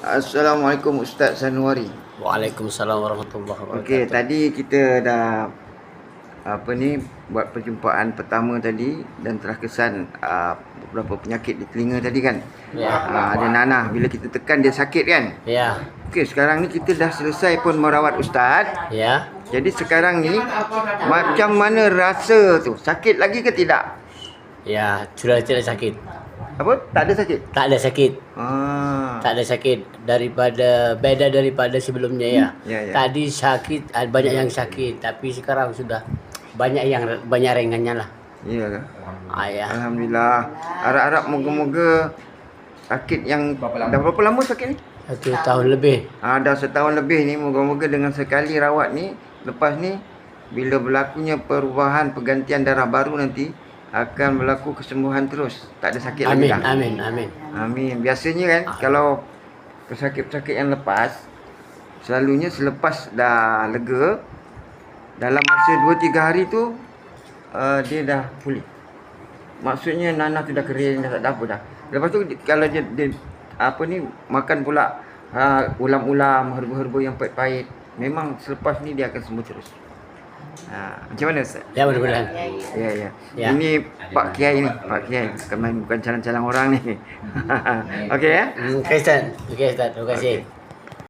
Assalamualaikum Ustaz Sanwari. Waalaikumsalam warahmatullahi wabarakatuh. Okey, tadi kita dah buat perjumpaan pertama tadi dan telah kesan beberapa penyakit di telinga tadi kan. Ya. Ada nanah, bila kita tekan dia sakit kan. Ya. Okey, sekarang ni kita dah selesai pun merawat Ustaz. Ya. Jadi sekarang ni macam mana rasa tu? Sakit lagi ke tidak? Ya, sudah tidak sakit. Apa? Tak ada sakit? Tak ada sakit. Tak ada sakit beda daripada sebelumnya ya. Ya. Tadi sakit, banyak yang sakit, tapi sekarang sudah banyak ringannya lah. Ya. Ya. Alhamdulillah. Harap-harap moga-moga sakit yang dah berapa lama sakit ni? 1 tahun lebih. Dah setahun lebih ni, moga-moga dengan sekali rawat ni, lepas ni bila berlakunya perubahan pergantian darah baru nanti akan berlaku kesembuhan terus. Tak ada sakit lagi dah. Amin. Biasanya kan kalau pesakit-pesakit yang lepas, selalunya selepas dah lega, dalam masa 2-3 hari tu dia dah pulih. Maksudnya nanah tu dah kering, dah tak ada apa dah. Lepas tu kalau dia makan pula ulam-ulam, herba-herba yang pahit-pahit, memang selepas ni dia akan sembuh terus. Macam mana Ustaz? Ya, mudah-mudahan. Ya. Ini Pak Kiai ni, bukan calang-calang orang ni. Okey ya? Okey Ustaz. Terima kasih.